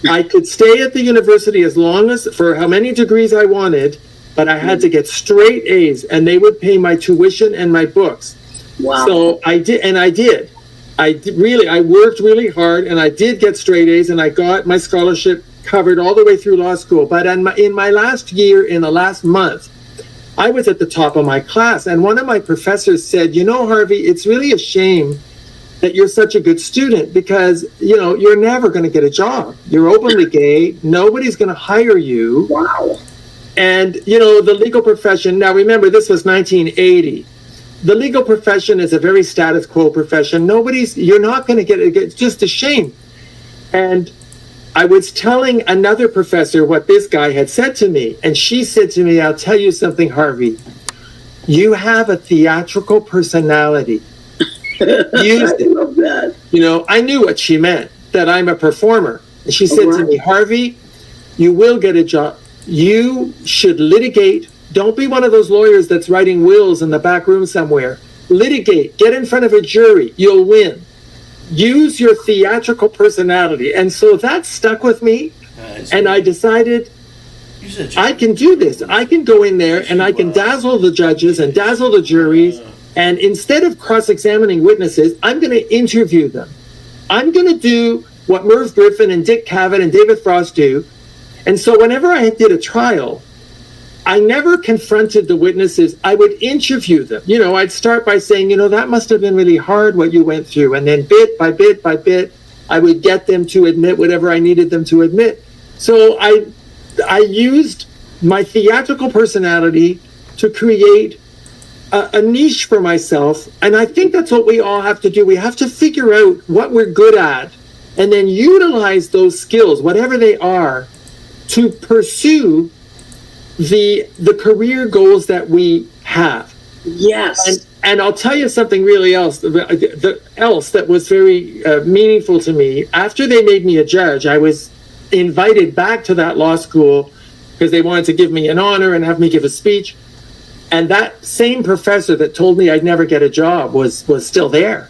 I could stay at the university for how many degrees I wanted, but I had to get straight A's, and they would pay my tuition and my books. Wow. So I did. I worked really hard, and I did get straight A's, and I got my scholarship covered all the way through law school. But in my last year, in the last month, I was at the top of my class, and one of my professors said, Harvey, it's really a shame that you're such a good student because, you're never going to get a job. You're openly gay. Nobody's going to hire you. Wow. And, the legal profession, now remember, this was 1980. The legal profession is a very status quo profession. You're not going to get it. It's just a shame. And I was telling another professor what this guy had said to me. And she said to me, I'll tell you something, Harvey. You have a theatrical personality. Used it. I love that. I knew what she meant, that I'm a performer. And she said to me, Harvey, you will get a job. You should litigate. Don't be one of those lawyers that's writing wills in the back room somewhere. Litigate. Get in front of a jury. You'll win. Use your theatrical personality. And so that stuck with me. And I decided I can do this. I can go in there and I can dazzle the judges and dazzle the juries. And instead of cross-examining witnesses, I'm going to interview them. I'm going to do what Merv Griffin and Dick Cavett and David Frost do. And so whenever I did a trial, I never confronted the witnesses. I would interview them. I'd start by saying, that must have been really hard what you went through. And then bit by bit by bit, I would get them to admit whatever I needed them to admit. So I used my theatrical personality to create a niche for myself. And I think that's what we all have to do. We have to figure out what we're good at and then utilize those skills, whatever they are, to pursue the career goals that we have. Yes. And I'll tell you something really else that was very meaningful to me. After they made me a judge, I was invited back to that law school because they wanted to give me an honor and have me give a speech. And that same professor that told me I'd never get a job was still there.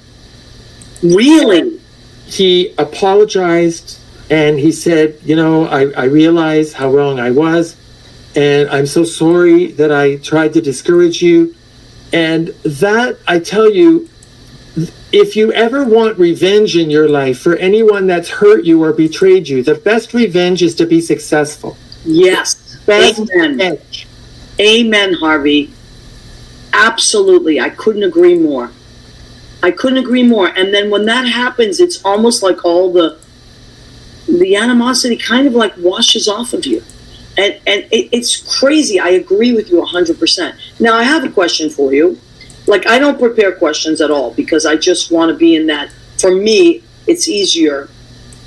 Really? He apologized and he said, I realize how wrong I was. And I'm so sorry that I tried to discourage you. And that, I tell you, if you ever want revenge in your life for anyone that's hurt you or betrayed you, the best revenge is to be successful. Yes. Amen. Revenge. Amen, Harvey. Absolutely. I couldn't agree more. And then when that happens, it's almost like all the animosity kind of like washes off of you. And it's crazy. I agree with you 100%. Now, I have a question for you. Like, I don't prepare questions at all because I just want to be in that. For me, it's easier.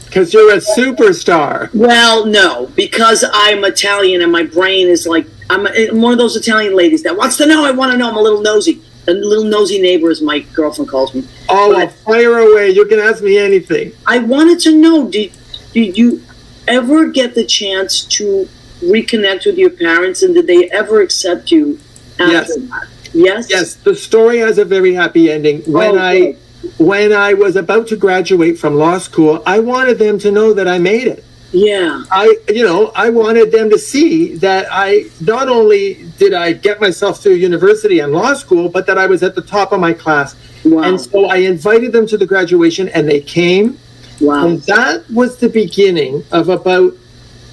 Because you're a superstar. Well, no, because I'm Italian and my brain is like, I'm one of those Italian ladies that wants to know. I want to know. I'm a little nosy. A little nosy neighbor, as my girlfriend calls me. Oh, well, fire away. You can ask me anything. I wanted to know, did you ever get the chance to reconnect with your parents, and did they ever accept you after that? Yes? Yes, the story has a very happy ending. When I was about to graduate from law school, I wanted them to know that I made it. Yeah. I wanted them to see that I not only did I get myself through university and law school, but that I was at the top of my class. Wow. And so I invited them to the graduation, and they came. Wow. And that was the beginning of about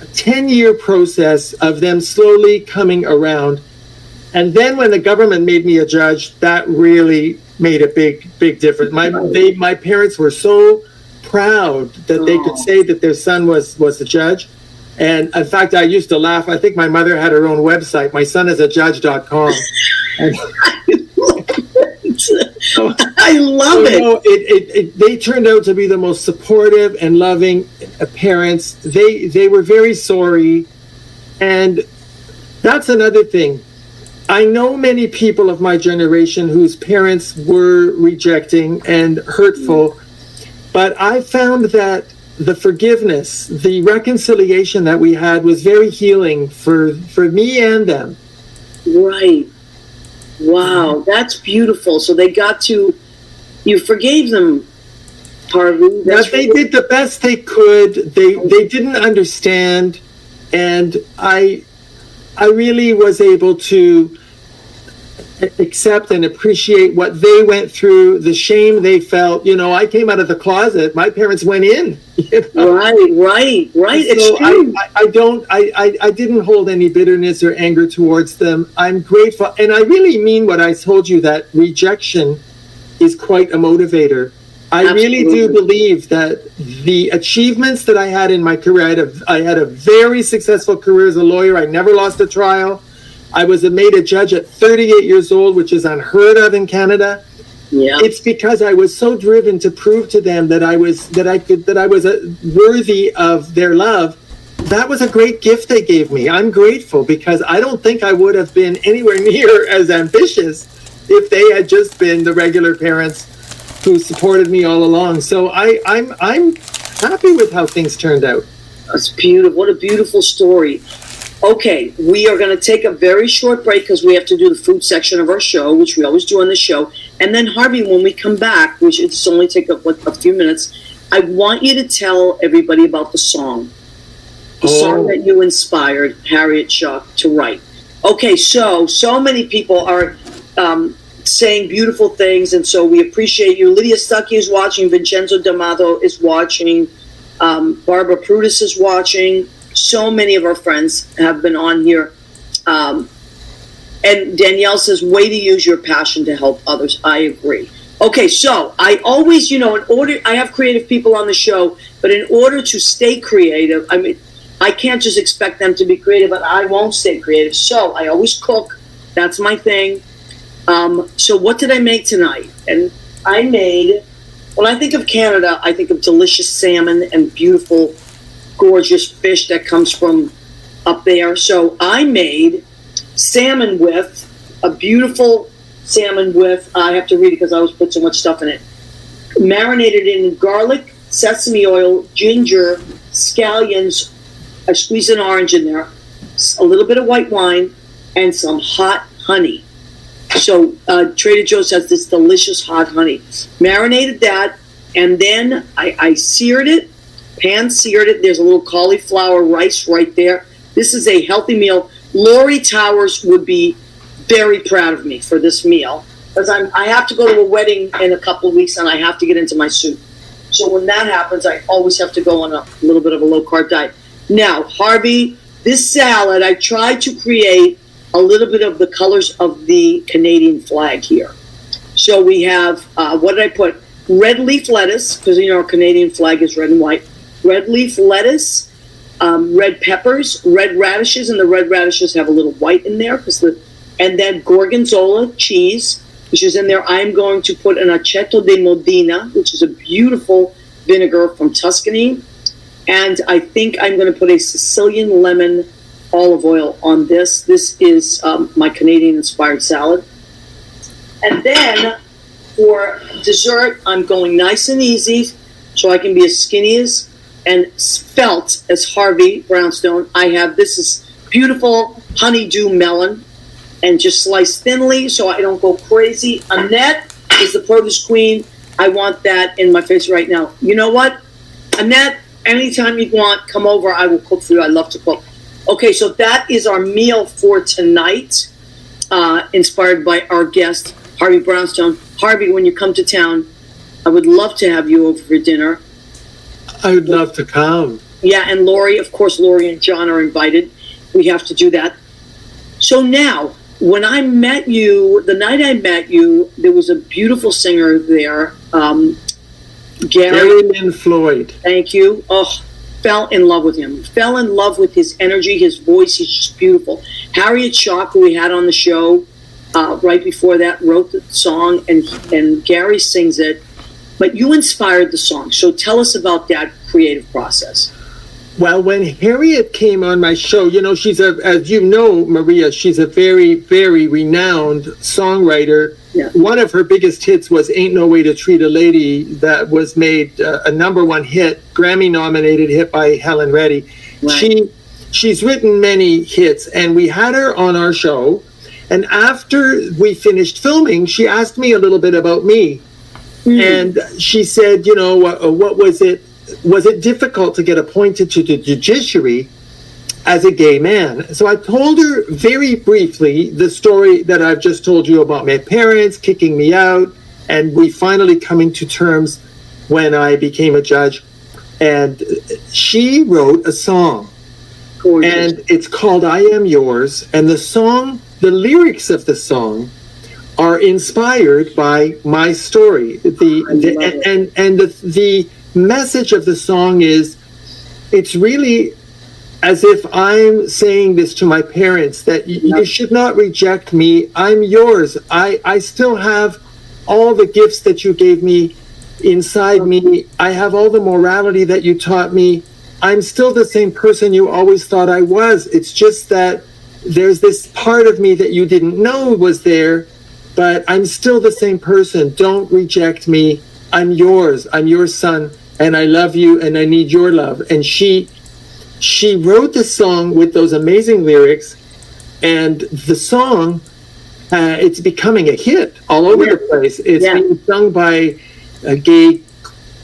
a 10-year process of them slowly coming around. And then when the government made me a judge, that really made a big difference. My parents were so proud that they could say that their son was a judge. And in fact, I used to laugh. I think my mother had her own website, mysonisajudge.com. I love it. They turned out to be the most supportive and loving parents. They were very sorry. And that's another thing. I know many people of my generation whose parents were rejecting and hurtful, but I found that the forgiveness, the reconciliation that we had was very healing for me and them. Right. Wow, that's beautiful. So you forgave them, Harvey. They did the best they could. They didn't understand, and I really was able to accept and appreciate what they went through, the shame they felt. I came out of the closet. My parents went in. Right. So I didn't hold any bitterness or anger towards them. I'm grateful. And I really mean what I told you, that rejection is quite a motivator. I Absolutely. Really do believe that the achievements that I had in my career, I had a very successful career as a lawyer. I never lost a trial. I was made a judge at 38 years old, which is unheard of in Canada. Yeah. It's because I was so driven to prove to them that I was worthy of their love. That was a great gift they gave me. I'm grateful because I don't think I would have been anywhere near as ambitious if they had just been the regular parents who supported me all along. So I'm happy with how things turned out. That's beautiful. What a beautiful story. Okay, we are going to take a very short break because we have to do the food section of our show, which we always do on the show. And then, Harvey, when we come back, which it's only take a few minutes, I want you to tell everybody about the song. The song that you inspired Harriet Shaw to write. Okay, so many people are saying beautiful things, and so we appreciate you. Lydia Stuckey is watching. Vincenzo D'Amato is watching. Barbara Prudis is watching. So many of our friends have been on here. And Danielle says, way to use your passion to help others. I agree. Okay, so I always, I have creative people on the show, but in order to stay creative, I mean, I can't just expect them to be creative, but I won't stay creative. So I always cook. That's my thing. So what did I make tonight? And I made, when I think of Canada, I think of delicious salmon and beautiful, gorgeous fish that comes from up there. So I made salmon with a beautiful salmon with, I have to read it because I always put so much stuff in it, marinated in garlic, sesame oil, ginger, scallions. I squeezed an orange in there, a little bit of white wine, and some hot honey. So Trader Joe's has this delicious hot honey. Marinated that, and then I seared it, pan-seared it. There's a little cauliflower rice right there. This is a healthy meal. Lori Towers would be very proud of me for this meal because I have to go to a wedding in a couple of weeks and I have to get into my soup. So when that happens, I always have to go on a little bit of a low-carb diet. Now, Harvey, this salad, I tried to create a little bit of the colors of the Canadian flag here. So we have, what did I put? Red leaf lettuce, because our Canadian flag is red and white. Red leaf lettuce, red peppers, red radishes, and the red radishes have a little white in there, and then gorgonzola cheese, which is in there. I'm going to put an aceto di Modena, which is a beautiful vinegar from Tuscany, and I think I'm going to put a Sicilian lemon olive oil on this. This is my Canadian-inspired salad. And then for dessert, I'm going nice and easy, so I can be as skinny as and spelt as Harvey Brownstone. This is beautiful honeydew melon, and just sliced thinly so I don't go crazy. Annette is the produce queen. I want that in my face right now. You know what? Annette, anytime you want, come over. I will cook for you. I love to cook. Okay, so that is our meal for tonight, inspired by our guest, Harvey Brownstone. Harvey, when you come to town, I would love to have you over for dinner. I would love to come. Yeah, and Lori, of course, Lori and John are invited. We have to do that. So now, when I met you, the night I met you, there was a beautiful singer there, Gary Lynn Floyd. Thank you. Oh, fell in love with him. Fell in love with his energy, his voice. He's just beautiful. Harriet Shaw, who we had on the show right before that, wrote the song, and Gary sings it. But you inspired the song. So tell us about that creative process. Well, when Harriet came on my show, she's as you know, Maria, she's a very, very renowned songwriter. Yeah. One of her biggest hits was Ain't No Way to Treat a Lady, that was made a number one hit, Grammy-nominated hit by Helen Reddy. Right. She's written many hits, and we had her on our show. And after we finished filming, she asked me a little bit about me. And she said, what was it? Was it difficult to get appointed to the judiciary as a gay man? So I told her very briefly the story that I've just told you about my parents kicking me out, and we finally coming to terms when I became a judge. And she wrote a song. Gorgeous. And it's called I Am Yours. And the lyrics of the song are inspired by my story. The message of the song is, it's really as if I'm saying this to my parents, that you should not reject me. I'm yours. I still have all the gifts that you gave me inside me. I have all the morality that you taught me. I'm still the same person you always thought I was. It's just that there's this part of me that you didn't know was there, but I'm still the same person. Don't reject me. I'm yours. I'm your son, and I love you, and I need your love. And she wrote the song with those amazing lyrics, and the song, it's becoming a hit all over the place. It's being sung by gay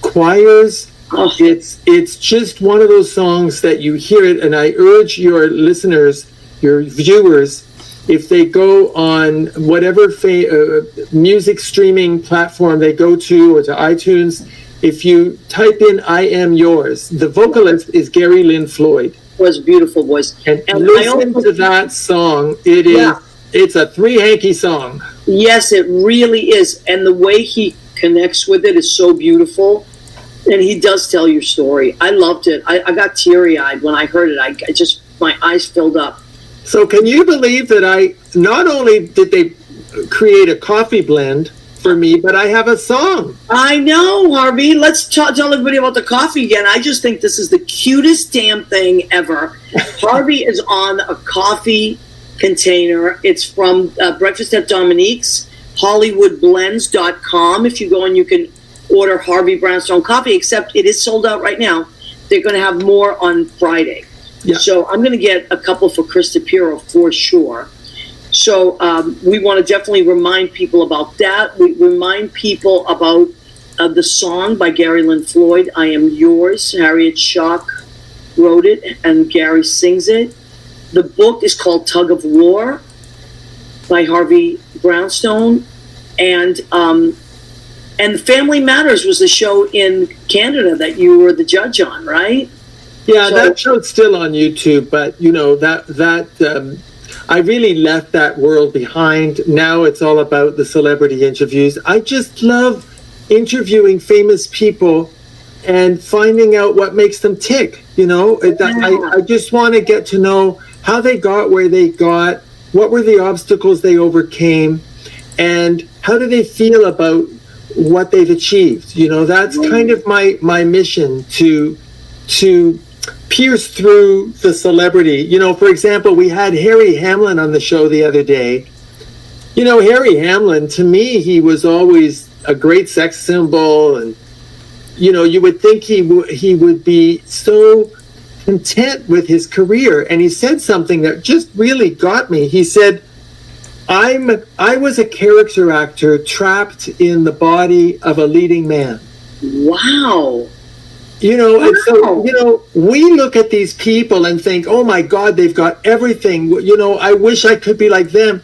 choirs, Oh, It's just one of those songs that you hear it, and I urge your listeners, your viewers, if they go on whatever music streaming platform they go to or to iTunes, if you type in "I Am Yours," the vocalist is Gary Lynn Floyd. Was a beautiful voice. And listen to that song. It's a three hanky song. Yes, it really is. And the way he connects with it is so beautiful. And he does tell your story. I loved it. I got teary-eyed when I heard it. I just, my eyes filled up. So can you believe that not only did they create a coffee blend for me, but I have a song. I know, Harvey. Let's tell everybody about the coffee again. I just think this is the cutest damn thing ever. Harvey is on a coffee container. It's from Breakfast at Dominique's, HollywoodBlends.com. If you go and you can order Harvey Brownstone coffee, except it is sold out right now. They're going to have more on Friday. Yeah. So I'm going to get a couple for Chris DePiro for sure. So we want to definitely remind people about that. We remind people about the song by Gary Lynn Floyd, "I Am Yours." Harriet Schock wrote it, and Gary sings it. The book is called Tug of War by Harvey Brownstone. And Family Matters was the show in Canada that you were the judge on, right? Yeah, so, that show's still on YouTube, but you know that I really left that world behind. Now it's all about the celebrity interviews. I just love interviewing famous people and finding out what makes them tick. You know, I just want to get to know how they got where they got, what were the obstacles they overcame, and how do they feel about what they've achieved. You know, that's kind of my mission, to pierce through the celebrity. You know, for example, we had Harry Hamlin on the show the other day. You know, Harry Hamlin, to me, he was always a great sex symbol, and you know, you would think he would be so content with his career. And he said something that just really got me. He said, I was a character actor trapped in the body of a leading man. Wow. You know, and so, you know, we look at these people and think, oh my God, they've got everything. You know, I wish I could be like them.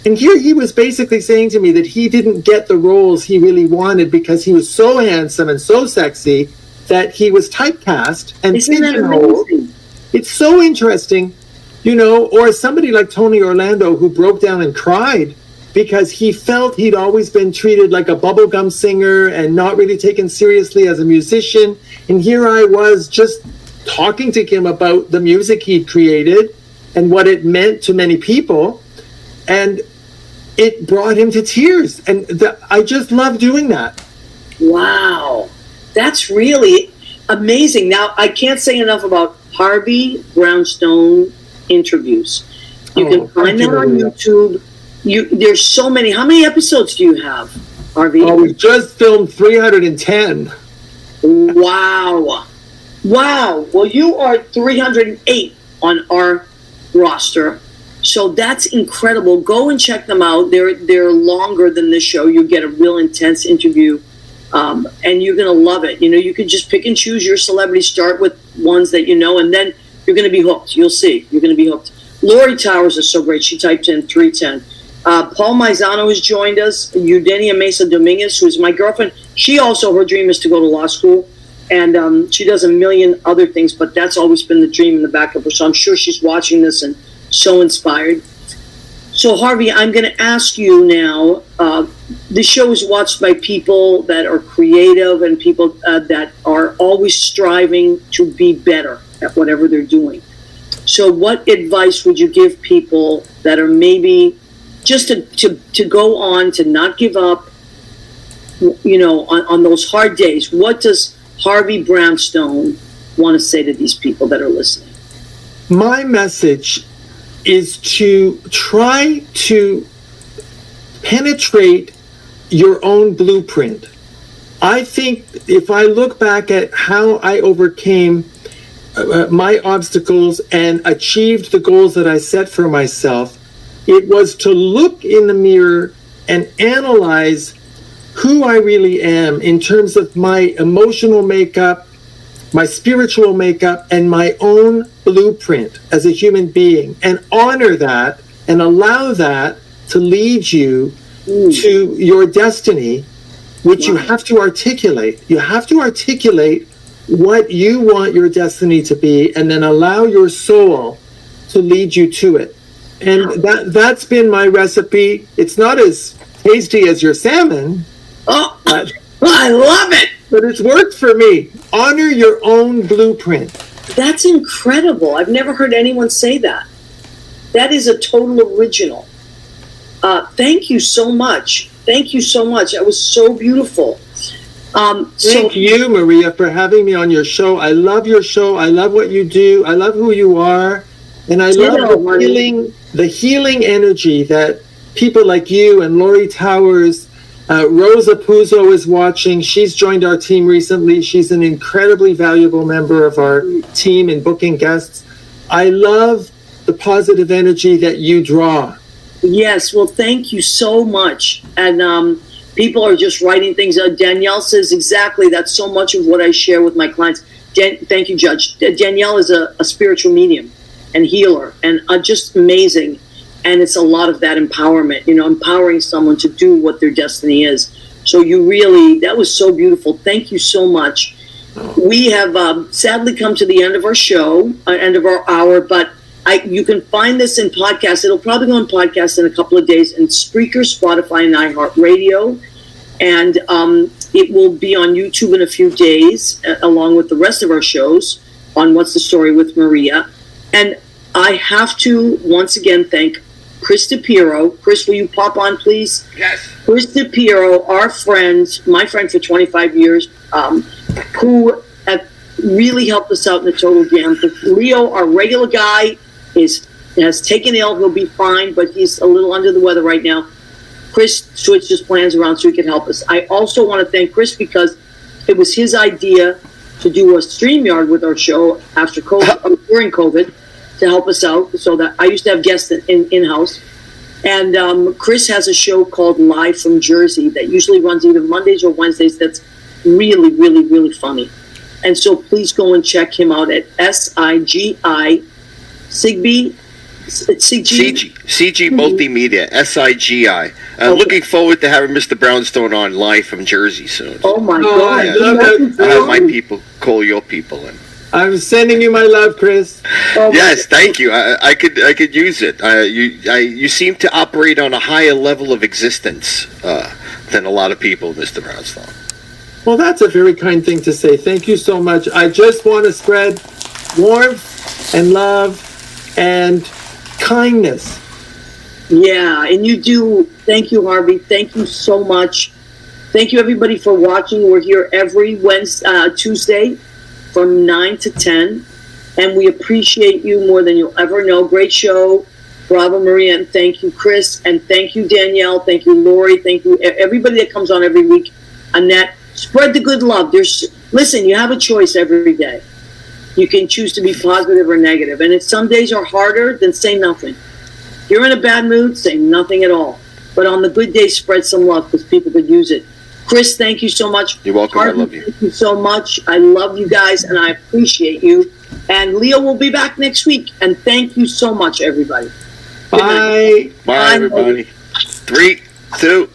And here he was basically saying to me that he didn't get the roles he really wanted because he was so handsome and so sexy that he was typecast and pigeonholed. It's so interesting, you know, or somebody like Tony Orlando who broke down and cried because he felt he'd always been treated like a bubblegum singer and not really taken seriously as a musician. And here I was just talking to him about the music he'd created and what it meant to many people. And it brought him to tears. And I just love doing that. Wow. That's really amazing. Now, I can't say enough about Harvey Brownstone interviews. You can find them on YouTube. There's so many. How many episodes do you have, Harvey? Oh, we just filmed 310. Wow. Wow. Well, you are 308 on our roster. So that's incredible. Go and check them out. They're longer than this show. You get a real intense interview, and you're going to love it. You know, you can just pick and choose your celebrities. Start with ones that you know, and then you're going to be hooked. You'll see. You're going to be hooked. Lori Towers is so great. She typed in 310. Paul Maizano has joined us. Eugenia Mesa Dominguez, who is my girlfriend. She also, her dream is to go to law school. And she does a million other things, but that's always been the dream in the back of her. So I'm sure she's watching this and so inspired. So Harvey, I'm going to ask you now, the show is watched by people that are creative and people that are always striving to be better at whatever they're doing. So what advice would you give people that are maybe just to go on, to not give up, you know, on those hard days? What does Harvey Brownstone want to say to these people that are listening? My message is to try to penetrate your own blueprint. I think if I look back at how I overcame my obstacles and achieved the goals that I set for myself, it was to look in the mirror and analyze who I really am in terms of my emotional makeup, my spiritual makeup, and my own blueprint as a human being, and honor that and allow that to lead you to your destiny, which you have to articulate. You have to articulate what you want your destiny to be, and then allow your soul to lead you to it. And that's been my recipe. It's not as tasty as your salmon. Oh, I love it. But it's worked for me. Honor your own blueprint. That's incredible. I've never heard anyone say that. That is a total original. Thank you so much. Thank you so much. That was so beautiful. Thank you, Maria, for having me on your show. I love your show. I love what you do. I love who you are. And I love the healing energy that people like you and Lori Towers, Rosa Puzo is watching. She's joined our team recently. She's an incredibly valuable member of our team in booking guests. I love the positive energy that you draw. Yes, well, thank you so much. And people are just writing things. Danielle says exactly, that's so much of what I share with my clients. Thank you, Judge. Danielle is a spiritual medium and healer, and just amazing. And it's a lot of that empowerment, empowering someone to do what their destiny is. So that was so beautiful. Thank you so much. We have sadly come to the end of our show, end of our hour, but you can find this in podcast. It'll probably go on podcast in a couple of days in Spreaker, Spotify, and iHeartRadio. And it will be on YouTube in a few days, along with the rest of our shows on What's the Story with Maria. And I have to once again thank Chris DePiero. Chris, will you pop on, please? Yes. Chris DePiero, our friend, my friend for 25 years, who have really helped us out in the Total Jam. Leo, our regular guy, has taken ill. He'll be fine, but he's a little under the weather right now. Chris switched his plans around so he could help us. I also want to thank Chris because it was his idea to do a StreamYard with our show after COVID, during COVID, to help us out. So that I used to have guests in-house. And Chris has a show called Live from Jersey that usually runs either Mondays or Wednesdays. That's really, really, really funny. And so please go and check him out at SIGI, CG Multimedia, SIGI. Looking forward to having Mr. Brownstone on live from Jersey soon. Oh my God! I have my people call your people in. I'm sending you my love, Chris. Yes, thank you. I could use it. You seem to operate on a higher level of existence than a lot of people, Mr. Brownstone. Well, that's a very kind thing to say. Thank you so much. I just want to spread warmth and love and kindness. Yeah, and you do. Thank you, Harvey. Thank you so much. Thank you, everybody, for watching. We're here every Tuesday from 9 to 10, and we appreciate you more than you'll ever know. Great show. Bravo, Maria, and thank you, Chris, and thank you, Danielle. Thank you, Lori. Thank you, everybody that comes on every week. Annette, spread the good love. Listen, you have a choice every day. You can choose to be positive or negative. And if some days are harder, then say nothing. If you're in a bad mood, say nothing at all. But on the good days, spread some love because people could use it. Chris, thank you so much. You're welcome. Harvey, I love you. Thank you so much. I love you guys, and I appreciate you. And Leo will be back next week. And thank you so much, everybody. Bye. Bye, everybody. 3, 2.